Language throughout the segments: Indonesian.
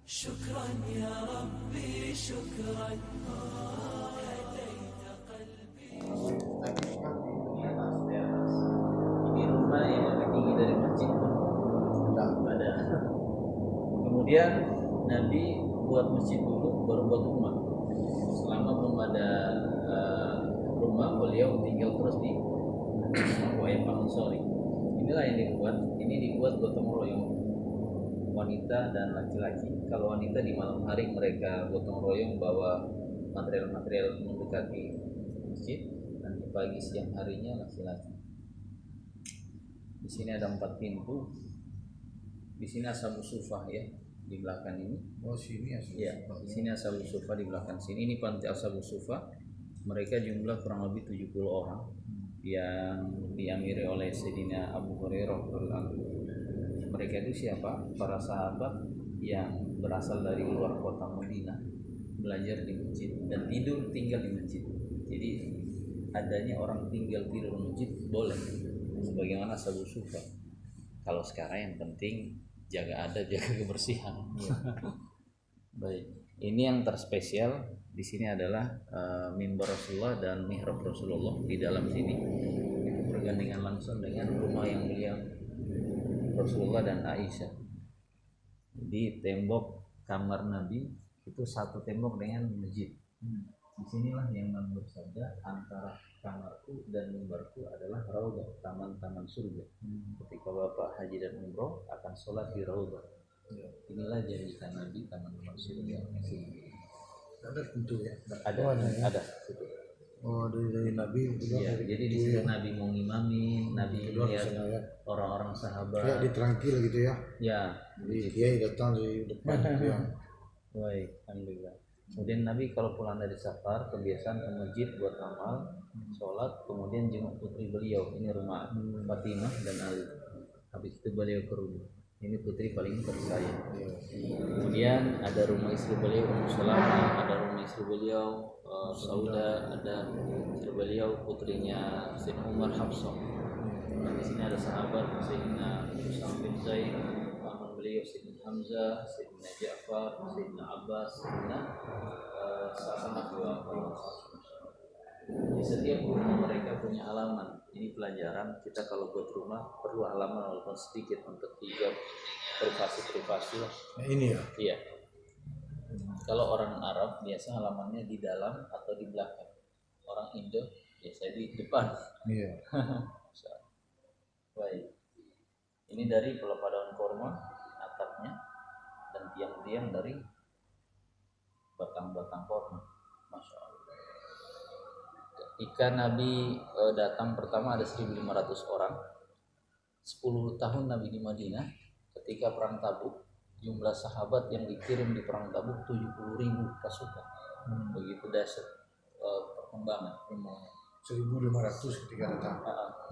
شكرا يا ربي شكرا هديت قلبي. Ini rumah yang lebih tinggi dari masjid. Ada. Kemudian Nabi buat masjid dulu, baru buat rumah. Selama belum ada rumah, beliau tinggal terus di Waib Al-Ansari. Inilah yang dibuat. Ini dibuat gotong royong, wanita dan laki-laki. Kalau wanita di malam hari mereka gotong royong bawa material-material mendekati masjid, dan di pagi siang harinya laki-laki. Di sini ada 4 pintu. Di sini Ashabus Sufah ya, di belakang ini. Oh sini ya. Ya, di sini Ashabus Sufah di belakang sini. Ini panti Ashabus Sufah. Mereka jumlah kurang lebih 70 orang yang diamiri oleh Sayyidina Abu Hurairah radhiyallahu anhu. Mereka itu siapa? Para sahabat yang berasal dari luar kota Madinah, belajar di masjid dan tinggal di masjid. Jadi adanya orang tidur di masjid boleh, sebagaimana Ashabus Sufah. Kalau sekarang yang penting jaga adab, jaga kebersihan. Baik, ini yang terspesial di sini adalah mimbar Rasulullah dan mihrab Rasulullah di dalam sini. Itu bergandengan langsung dengan rumah yang mulia Rasulullah dan Aisyah. Jadi tembok kamar Nabi itu satu tembok dengan masjid. Disinilah yang Nabi bersabda, antara kamarku dan mimbarku adalah raudhah, taman-taman surga. Ketika Bapak haji dan umroh akan sholat di raudhah. Inilah janjikan Nabi, taman-taman surga. Ada pintu ya. Ada. Oh dari Nabi. Ya, jadi di situ Nabi mau ngimamin, Nabi lihat orang-orang sahabat. Kayak diterangkil gitu ya. Ya. Jadi kiai datang di depan gitu ya. Baik, alhamdulillah. Kemudian Nabi kalau pulang dari safar kebiasaan ke masjid buat amal, sholat, kemudian jenguk putri beliau. Ini rumah Fatimah dan Ali. Habis itu beliau ke rumah. Ini putri paling tersayang. Kemudian ada rumah istri beliau Ummu Salamah, ada rumah istri beliau Sauda, ada istri beliau putrinya Sayyidina Umar Hafsah. Dan di sini ada sahabat Sayyidina Usama bin Zaid, paman beliau Sayyidina Hamzah, Sayyidina Ja'far, Sayyidina Abbas, Sayyidina Sa'ad bin Abi. Di setiap rumah mereka punya halaman. Ini pelajaran, kita kalau buat rumah perlu halaman walaupun sedikit untuk hijab privasi lah. Nah ini ya. Iya. Kalau orang Arab biasa halamannya di dalam atau di belakang. Orang Indo biasanya di depan. Iya. Baik. Ini dari pelepah daun korma atapnya dan tiang-tiang dari batang-batang korma. Masya Allah. Ketika Nabi datang pertama ada 1.500 orang. 10 tahun Nabi di Madinah. Ketika perang Tabuk, jumlah sahabat yang dikirim di perang Tabuk 70.000 pasukan. Begitu dahsyat perkembangan ilmu. 1.500 ketika datang.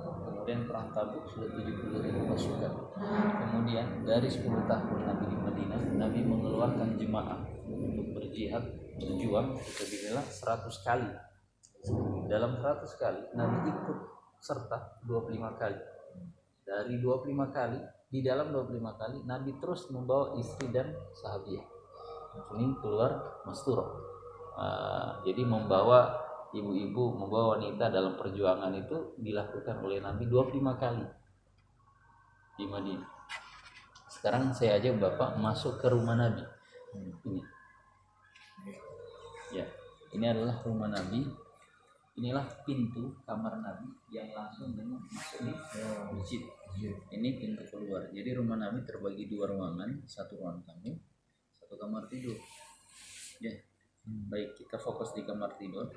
Kemudian perang Tabuk sudah 70.000 pasukan. Kemudian dari 10 tahun Nabi di Madinah, Nabi mengeluarkan jemaah untuk berjihad, berjuang, bisa 100 kali. Dalam 100 kali Nabi ikut serta 25 kali. Dari 25 kali, di dalam 25 kali Nabi terus membawa istri dan sahabiah. Ini keluar Masturah. Jadi membawa ibu-ibu, membawa wanita dalam perjuangan itu dilakukan oleh Nabi 25 kali di Madinah. Sekarang saya ajak Bapak masuk ke rumah Nabi. Ini. Ya, ini adalah rumah Nabi. Inilah pintu kamar Nabi yang langsung dengan masuk di masjid. Ini pintu keluar. Jadi rumah Nabi terbagi 2 ruangan, 1 ruang tamu, 1 kamar tidur. Ya. Baik, kita fokus di kamar tidur.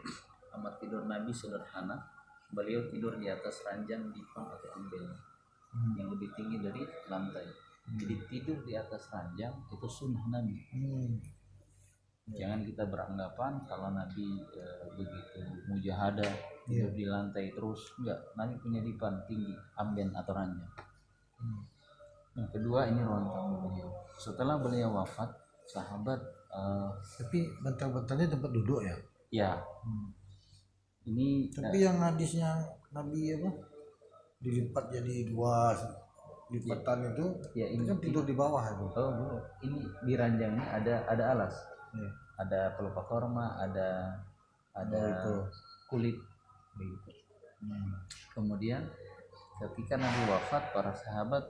Kamar tidur Nabi sederhana. Beliau tidur di atas ranjang dipang atau ambel yang lebih tinggi dari lantai. Jadi tidur di atas ranjang itu sunnah Nabi. Jangan kita beranggapan kalau Nabi begitu mujahadah tidur di lantai terus. Enggak, Nabi punya dipan tinggi, amben atau ranjang. Yang kedua ini ruang tamu beliau. Setelah beliau wafat, sahabat Tapi bantal-bantalnya tempat duduk ya. ya. Ini Tapi yang hadisnya Nabi apa? Dilipat jadi 2 lipatan itu, Ya, itu kan tidur di bawah itu. Oh, Bu. Ini di ranjang ini ada alas. Iya. Ada pelupa korma, ada itu. kulit begitu. Kemudian ketika Nabi wafat, para sahabat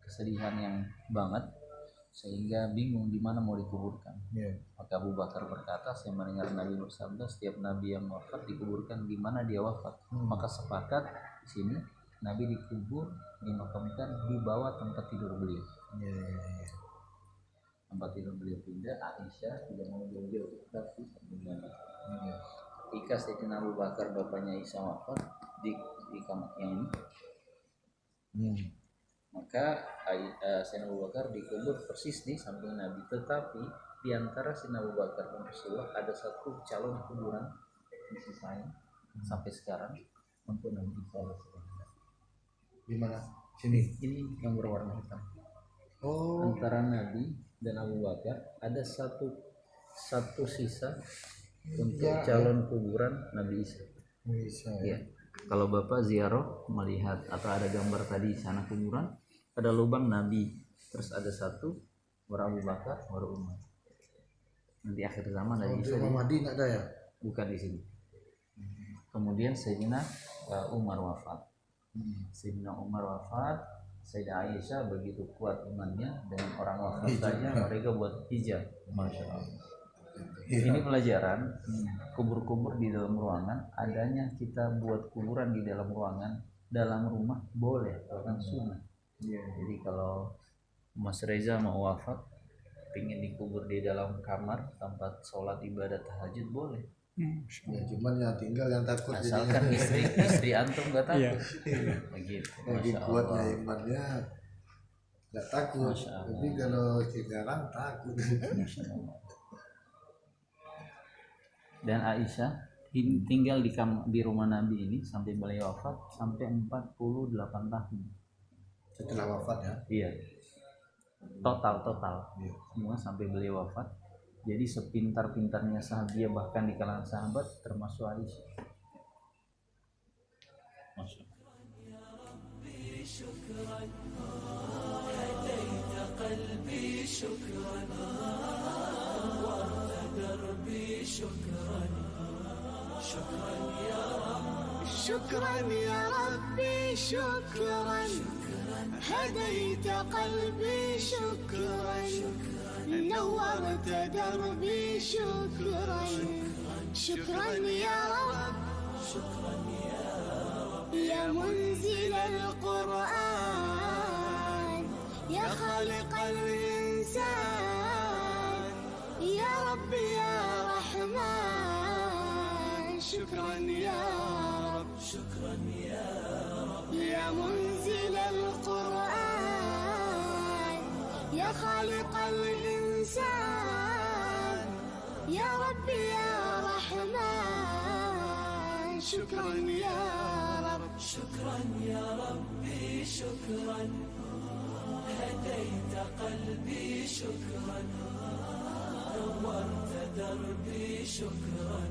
kesedihan yang banget sehingga bingung di mana mau dikuburkan. Iya. Maka Abu Bakar berkata, saya mendengar Nabi bersabda, setiap Nabi yang wafat dikuburkan di mana dia wafat. Maka sepakat di sini Nabi dikubur, dimakamkan di bawah tempat tidur beliau. Iya. Tempat tidur beliau pindah, Aisyah tidak mau jauh-jauh, tapi dengan ketika Sayyidina Abu Bakar bapaknya Aisyah wafat di kamar yang ini, maka Sayyidina Abu Bakar dikubur persis di samping Nabi. Tetapi di antara Sayyidina Abu Bakar dan Rasulullah ada satu calon kuburan di sisanya sampai sekarang untuk Nabi Isa. Di mana? Sini. Ini yang berwarna hitam. Oh. Antara Nabi dan Abu Bakar ada satu sisa untuk Ya, calon kuburan Nabi Isa. Bisa Ya. ya. Kalau Bapak ziarah melihat atau ada gambar tadi di sana kuburan, ada lubang Nabi, terus ada satu baru Abu Bakar, baru Umar. Nanti akhir zaman ada Isa Imam Mahdi nggak ada ya? bukan di sini. Kemudian Sayyidina Umar wafat. Sayyidina Umar wafat, Sayyidah Aisyah begitu kuat imannya dengan orang wafat saja mereka buat hijab. Masya Allah. Ini pelajaran kubur-kubur di dalam ruangan, adanya kita buat kuburan di dalam ruangan, dalam rumah boleh, bahkan sunnah. Jadi kalau Mas Reza mau wafat, ingin dikubur di dalam kamar tempat sholat ibadah tahajud boleh. Ya, cuman yang tinggal yang takut Asalkan istri antum nggak takut. Begitu. lagi Masya kuatnya Allah. imannya nggak takut. Masya Allah. Tapi kalau sekarang takut. Masya Allah. Dan Aisyah tinggal di rumah Nabi ini sampai beliau wafat sampai 48 tahun. Setelah wafat ya. Iya. Total. Iya. Semua sampai beliau wafat. Jadi sepintar-pintarnya sahabat bahkan di kalangan sahabat termasuk Aisyah. Masya Allah. شكرا يا ربي شكرا هديت قلبي شكرا نورت دربي شكرا شكرا يا رب يا منزل القرآن يا خالق الإنسان يا رب يا رحمن شكرا يا رب يا منزل القرآن يا خالق الإنسان يا رب يا رحمن شكرا يا رب شكرا يا ربي شكرا هديت قلبي شكرا نورت دربي شكرا